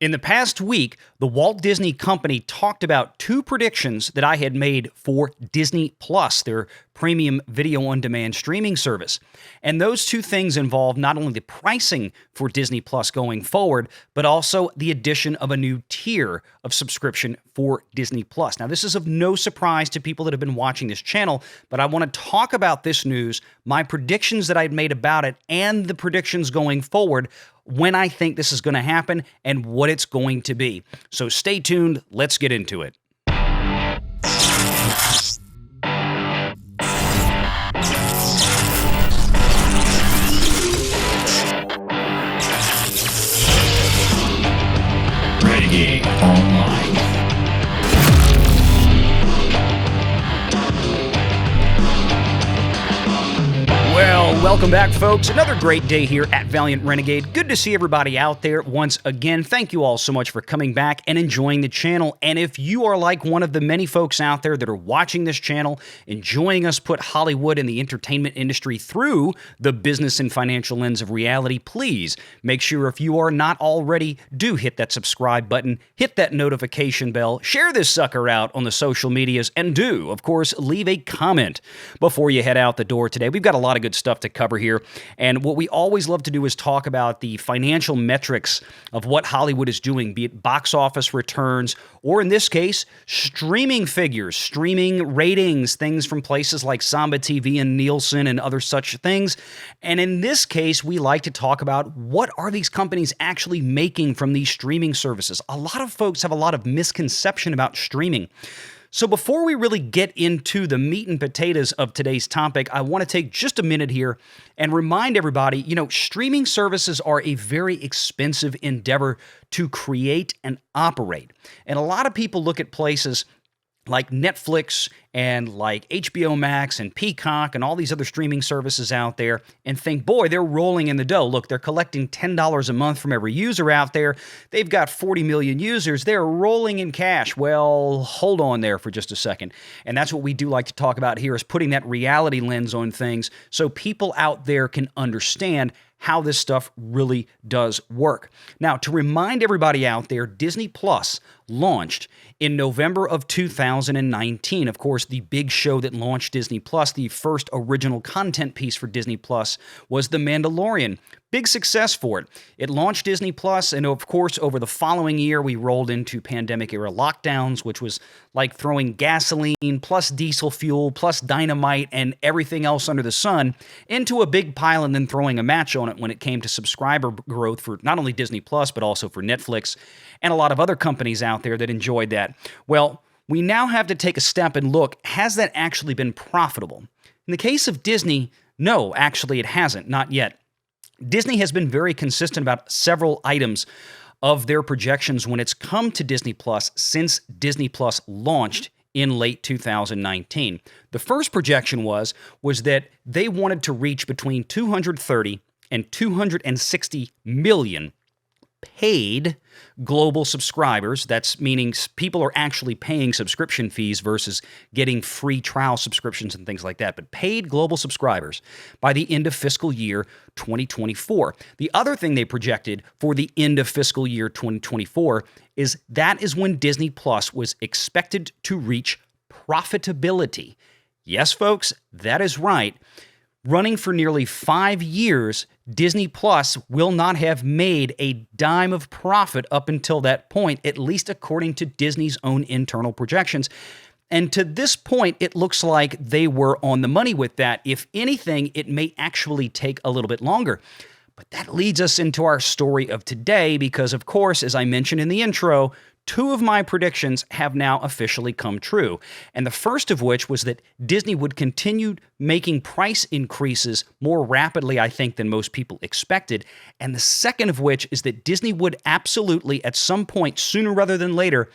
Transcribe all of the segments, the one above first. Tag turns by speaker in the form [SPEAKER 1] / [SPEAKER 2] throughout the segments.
[SPEAKER 1] In the past week, the Walt Disney Company talked about two predictions that I had made for Disney Plus, their premium video on demand streaming service. And those two things involve not only the pricing for Disney Plus going forward, but also the addition of a new tier of subscription for Disney Plus. Now, this is of no surprise to people that have been watching this channel, but I want to talk about this news, my predictions that I'd made about it, and the predictions going forward, when I think this is going to happen and what it's going to be. So stay tuned. Let's get into it. Renegade Online. Well, welcome back, folks. Another great day here at Valiant Renegade. Good to see everybody out there once again. Thank you all so much for coming back and enjoying the channel. And if you are like one of the many folks out there that are watching this channel, enjoying us put Hollywood and the entertainment industry through the business and financial lens of reality, please make sure, if you are not already, do hit that subscribe button, hit that notification bell, share this sucker out on the social medias, and do, of course, leave a comment before you head out the door today. We've got a lot of good stuff to cover here, and what we always love to do is talk about the financial metrics of what Hollywood is doing, be it box office returns, or in this case, streaming figures, streaming ratings, things from places like Samba TV and Nielsen and other such things. And in this case, we like to talk about what are these companies actually making from these streaming services. A lot of folks have a lot of misconception about streaming. So before we really get into the meat and potatoes of today's topic, I want to take just a minute here and remind everybody, streaming services are a very expensive endeavor to create and operate. And a lot of people look at places like Netflix and like HBO Max and Peacock and all these other streaming services out there and think, boy, they're rolling in the dough. Look, they're collecting $10 a month from every user out there. They've got 40 million users. They're rolling in cash. Well, hold on there for just a second. And that's what we do like to talk about here, is putting that reality lens on things so people out there can understand how this stuff really does work. Now, to remind everybody out there, Disney Plus launched in November of 2019. Of course, the big show that launched Disney Plus, the first original content piece for Disney Plus, was The Mandalorian. Big success for it. It launched Disney Plus, and of course, over the following year, we rolled into pandemic-era lockdowns, which was like throwing gasoline plus diesel fuel plus dynamite and everything else under the sun into a big pile and then throwing a match on it when it came to subscriber growth for not only Disney Plus, but also for Netflix and a lot of other companies out there that enjoyed that. Well, we now have to take a step and look, has that actually been profitable? In the case of Disney, no, actually it hasn't, not yet. Disney has been very consistent about several items of their projections when it's come to Disney Plus since Disney Plus launched in late 2019. The first projection was that they wanted to reach between 230 and 260 million paid global subscribers. That's meaning people are actually paying subscription fees versus getting free trial subscriptions and things like that, but paid global subscribers by the end of fiscal year 2024. The other thing they projected for the end of fiscal year 2024 is that is when Disney Plus was expected to reach profitability. Yes, folks, that is right. Running for nearly 5 years, Disney Plus will not have made a dime of profit up until that point, at least according to Disney's own internal projections. And to this point, it looks like they were on the money with that. If anything, it may actually take a little bit longer. But that leads us into our story of today because, of course, as I mentioned in the intro, two of my predictions have now officially come true. And the first of which was that Disney would continue making price increases more rapidly, I think, than most people expected. And the second of which is that Disney would absolutely, at some point, sooner rather than later,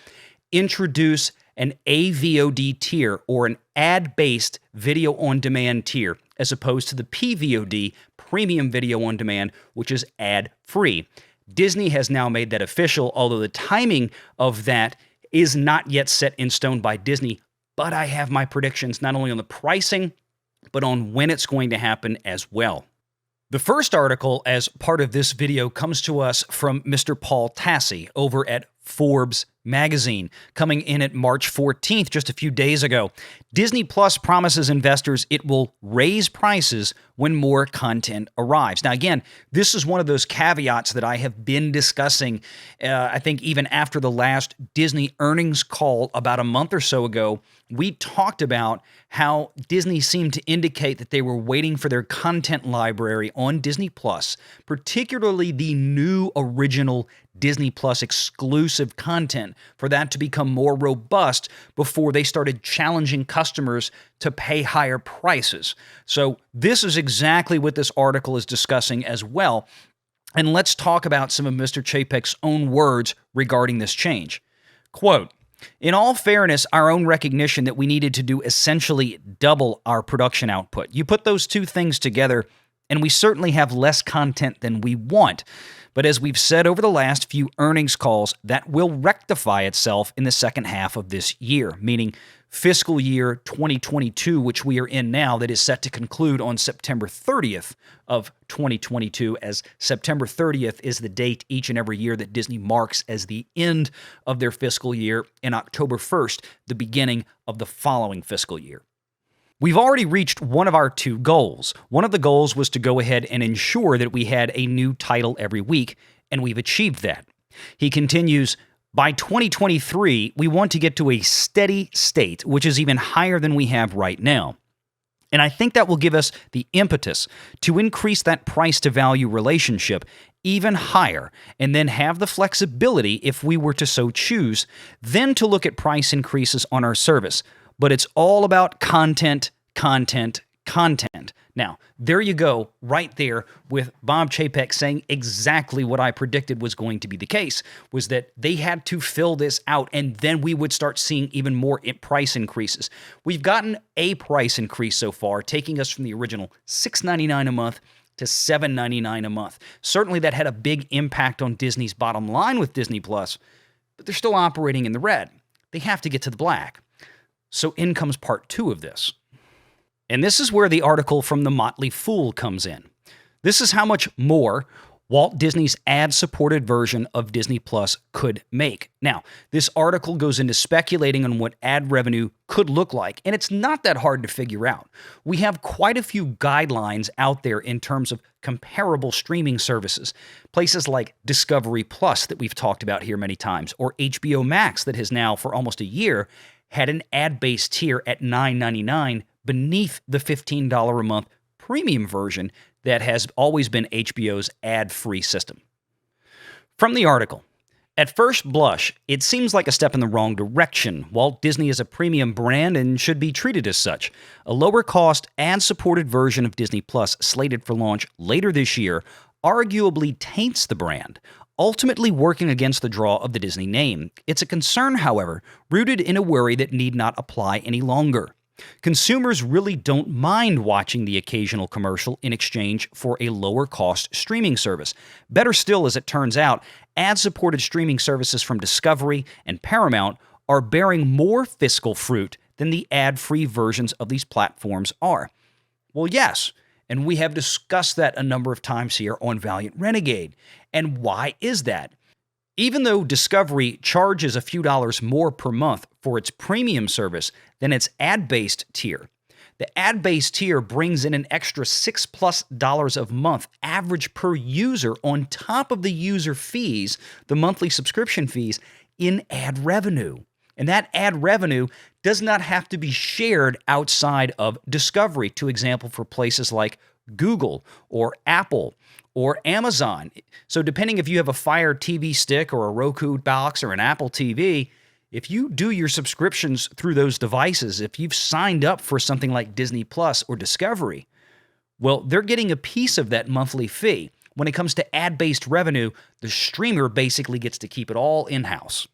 [SPEAKER 1] introduce an AVOD tier, or an ad-based video on demand tier, as opposed to the PVOD, premium video on demand, which is ad-free. Disney has now made that official, although the timing of that is not yet set in stone by Disney. But I have my predictions not only on the pricing, but on when it's going to happen as well. The first article as part of this video comes to us from Mr. Paul Tassi over at Forbes magazine, coming in at March 14th, just a few days ago. Disney Plus promises investors it will raise prices when more content arrives. Now, again, this is one of those caveats that I have been discussing, I think even after the last Disney earnings call about a month or so ago. We talked about how Disney seemed to indicate that they were waiting for their content library on Disney Plus, particularly the new original Disney Plus exclusive content, for that to become more robust before they started challenging customers to pay higher prices. So this is exactly what this article is discussing as well. And let's talk about some of Mr. Chapek's own words regarding this change. Quote, "In all fairness, our own recognition that we needed to do essentially double our production output. You put those two things together, and we certainly have less content than we want. But as we've said over the last few earnings calls, that will rectify itself in the second half of this year," meaning fiscal year 2022, which we are in now, that is set to conclude on September 30th of 2022, as September 30th is the date each and every year that Disney marks as the end of their fiscal year, and October 1st, the beginning of the following fiscal year. We've already reached one of our two goals. One of the goals was to go ahead and ensure that we had a new title every week, and we've achieved that. He continues, "By 2023, we want to get to a steady state, which is even higher than we have right now. And I think that will give us the impetus to increase that price-to-value relationship even higher, and then have the flexibility, if we were to so choose, then to look at price increases on our service. But it's all about content, content, content." Now, there you go, right there, with Bob Chapek saying exactly what I predicted was going to be the case, was that they had to fill this out, and then we would start seeing even more price increases. We've gotten a price increase so far, taking us from the original $6.99 a month to $7.99 a month. Certainly that had a big impact on Disney's bottom line with Disney Plus, but they're still operating in the red. They have to get to the black. So in comes part two of this. And this is where the article from The Motley Fool comes in. This is how much more Walt Disney's ad-supported version of Disney Plus could make. Now, this article goes into speculating on what ad revenue could look like, and it's not that hard to figure out. We have quite a few guidelines out there in terms of comparable streaming services. Places like Discovery Plus that we've talked about here many times, or HBO Max that has now, for almost a year, had an ad-based tier at $9.99 beneath the $15 a month premium version that has always been HBO's ad-free system. From the article, "At first blush, it seems like a step in the wrong direction. Walt Disney is a premium brand and should be treated as such. A lower-cost, ad-supported version of Disney Plus slated for launch later this year arguably taints the brand, ultimately working against the draw of the Disney name. It's a concern, however, rooted in a worry that need not apply any longer. Consumers really don't mind watching the occasional commercial in exchange for a lower-cost streaming service. Better still, as it turns out, ad-supported streaming services from Discovery and Paramount are bearing more fiscal fruit than the ad-free versions of these platforms are." Well, yes, and we have discussed that a number of times here on Valiant Renegade. And why is that? Even though Discovery charges a few dollars more per month for its premium service than its ad-based tier, the ad-based tier brings in an extra $6+ a month average per user on top of the user fees, the monthly subscription fees, in ad revenue. And that ad revenue does not have to be shared outside of Discovery, to example, for places like Google or Apple or Amazon. So depending if you have a Fire TV stick or a Roku box or an Apple TV, if you do your subscriptions through those devices, if you've signed up for something like Disney Plus or Discovery, well, they're getting a piece of that monthly fee. When it comes to ad-based revenue, the streamer basically gets to keep it all in-house.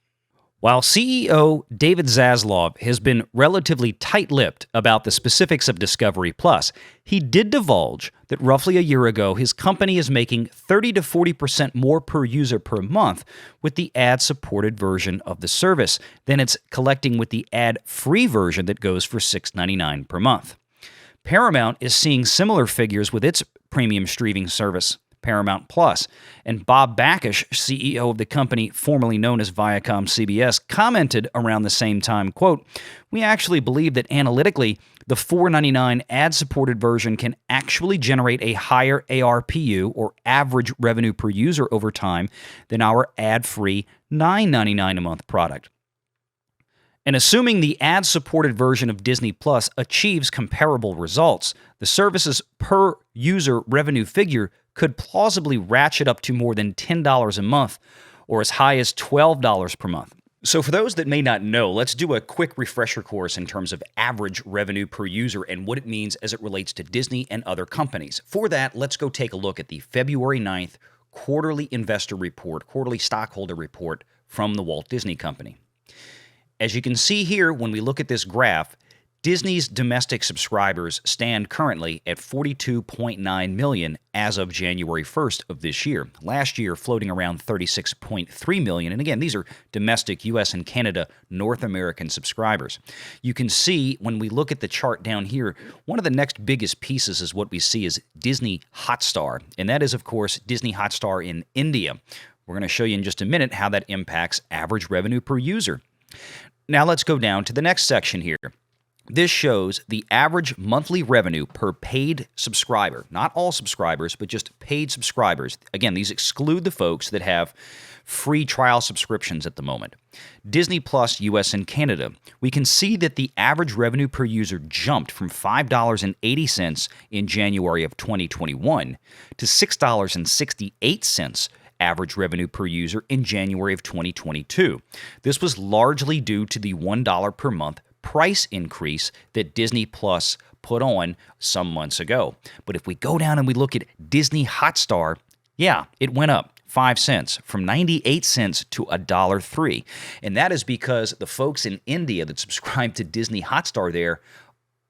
[SPEAKER 1] While CEO David Zaslav has been relatively tight-lipped about the specifics of Discovery Plus, he did divulge that roughly a year ago his company is making 30 to 40% more per user per month with the ad-supported version of the service than it's collecting with the ad-free version that goes for $6.99 per month. Paramount is seeing similar figures with its premium streaming service, Paramount Plus. And Bob Bakish, CEO of the company formerly known as Viacom CBS, commented around the same time, quote, "We actually believe that analytically, the $4.99 ad-supported version can actually generate a higher ARPU, or average revenue per user, over time than our ad-free $9.99 a month product." And assuming the ad-supported version of Disney Plus achieves comparable results, the service's per-user revenue figure could plausibly ratchet up to more than $10 a month, or as high as $12 per month. So for those that may not know, let's do a quick refresher course in terms of average revenue per user and what it means as it relates to Disney and other companies. For that, let's go take a look at the February 9th quarterly investor report, quarterly stockholder report from the Walt Disney Company. As you can see here, when we look at this graph, Disney's domestic subscribers stand currently at 42.9 million as of January 1st of this year. Last year, floating around 36.3 million. And again, these are domestic US and Canada North American subscribers. You can see when we look at the chart down here, one of the next biggest pieces is what we see is Disney Hotstar. And that is, of course, Disney Hotstar in India. We're going to show you in just a minute how that impacts average revenue per user. Now let's go down to the next section here. This shows the average monthly revenue per paid subscriber. Not all subscribers, but just paid subscribers. Again, these exclude the folks that have free trial subscriptions at the moment. Disney Plus US and Canada. We can see that the average revenue per user jumped from $5.80 in January of 2021 to $6.68 average revenue per user in January of 2022. This was largely due to the $1 per month price increase that Disney Plus put on some months ago. But if we go down and we look at Disney Hotstar, yeah, it went up 5 cents from 98 cents to $1.03. And that is because the folks in India that subscribe to Disney Hotstar there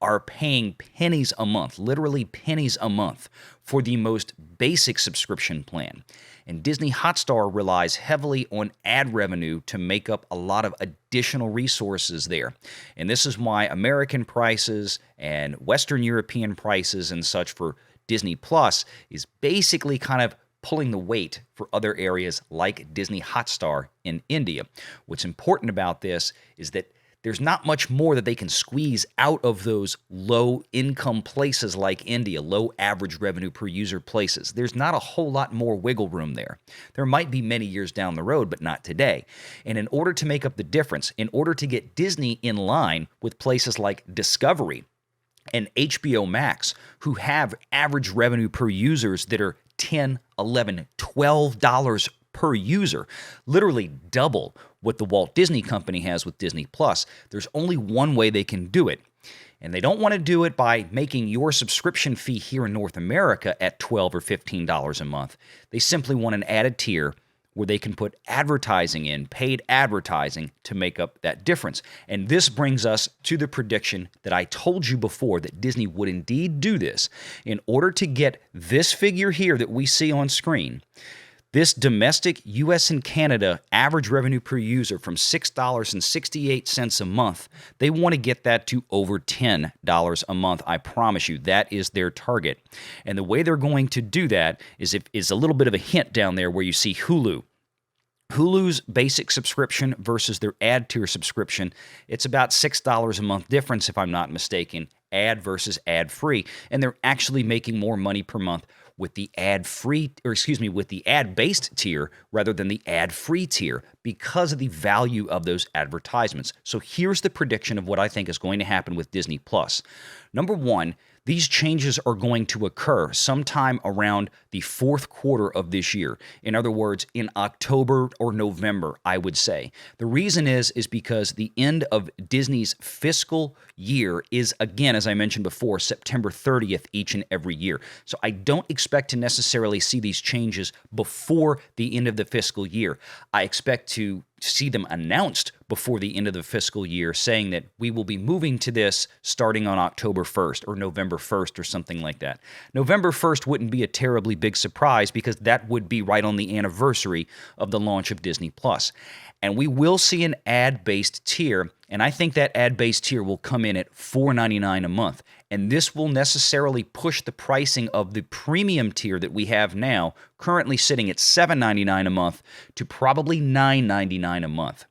[SPEAKER 1] are paying pennies a month, literally pennies a month, for the most basic subscription plan. And Disney Hotstar relies heavily on ad revenue to make up a lot of additional resources there. And this is why American prices and Western European prices and such for Disney Plus is basically kind of pulling the weight for other areas like Disney Hotstar in India. What's important about this is that there's not much more that they can squeeze out of those low-income places like India, low average revenue per user places. There's not a whole lot more wiggle room there. There might be many years down the road, but not today. And in order to make up the difference, in order to get Disney in line with places like Discovery and HBO Max, who have average revenue per users that are $10, $11, $12 per user, literally double what the Walt Disney Company has with Disney Plus, there's only one way they can do it. And they don't want to do it by making your subscription fee here in North America at $12 or $15 a month. They simply want an added tier where they can put advertising in, paid advertising, to make up that difference. And this brings us to the prediction that I told you before, that Disney would indeed do this in order to get this figure here that we see on screen. This domestic US and Canada average revenue per user from $6.68 a month, they want to get that to over $10 a month. I promise you, that is their target. And the way they're going to do that is a little bit of a hint down there where you see Hulu. Hulu's basic subscription versus their ad tier subscription, it's about $6 a month difference, if I'm not mistaken, ad versus ad free. And they're actually making more money per month with the with the ad-based tier rather than the ad-free tier because of the value of those advertisements. So here's the prediction of what I think is going to happen with Disney Plus. Number one, these changes are going to occur sometime around the fourth quarter of this year. In other words, in October or November, I would say. The reason is because the end of Disney's fiscal year is, again, as I mentioned before, September 30th each and every year. So I don't expect to necessarily see these changes before the end of the fiscal year. I expect to see them announced before the end of the fiscal year, saying that we will be moving to this starting on October 1st or November 1st or something like that. November 1st wouldn't be a terribly big surprise because that would be right on the anniversary of the launch of Disney Plus. And we will see an ad-based tier And I think that ad-based tier will come in at $4.99 a month. And this will necessarily push the pricing of the premium tier that we have now, currently sitting at $7.99 a month, to probably $9.99 a month.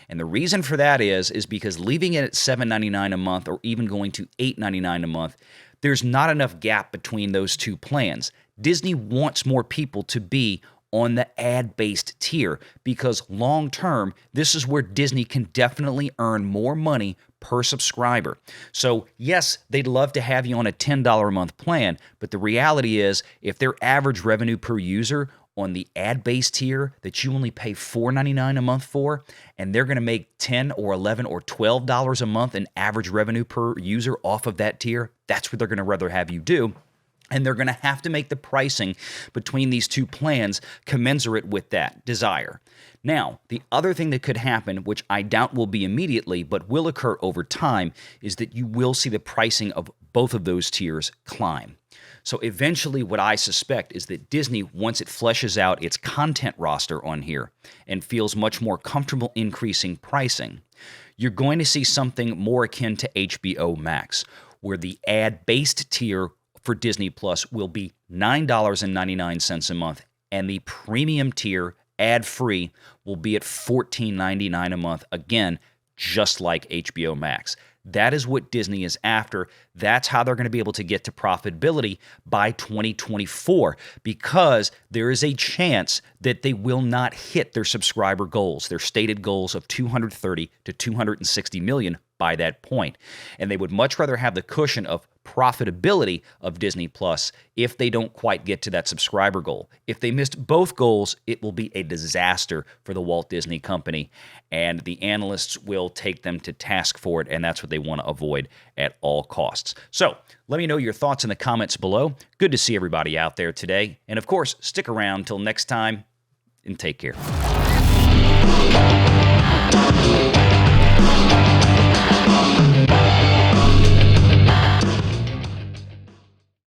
[SPEAKER 1] And the reason for that is because leaving it at $7.99 a month or even going to $8.99 a month, there's not enough gap between those two plans. Disney wants more people to be on the ad-based tier because long-term, this is where Disney can definitely earn more money per subscriber. So yes, they'd love to have you on a $10 a month plan, but the reality is if their average revenue per user on the ad-based tier that you only pay $4.99 a month for, and they're going to make $10 or $11 or $12 a month in average revenue per user off of that tier, that's what they're going to rather have you do. And they're going to have to make the pricing between these two plans commensurate with that desire. Now, the other thing that could happen, which I doubt will be immediately, but will occur over time, is that you will see the pricing of both of those tiers climb. So eventually what I suspect is that Disney, once it fleshes out its content roster on here and feels much more comfortable increasing pricing, you're going to see something more akin to HBO Max, where the ad-based tier for Disney Plus will be $9.99 a month, and the premium tier, ad-free, will be at $14.99 a month, again, just like HBO Max. That is what Disney is after. That's how they're going to be able to get to profitability by 2024, because there is a chance that they will not hit their subscriber goals, their stated goals of 230 to 260 million by that point. And they would much rather have the cushion of profitability of Disney Plus if they don't quite get to that subscriber goal. If they missed both goals, it will be a disaster for the Walt Disney Company, and the analysts will take them to task for it, and that's what they want to avoid at all costs. So let me know your thoughts in the comments below. Good to see everybody out there today. And of course, stick around till next time, and take care.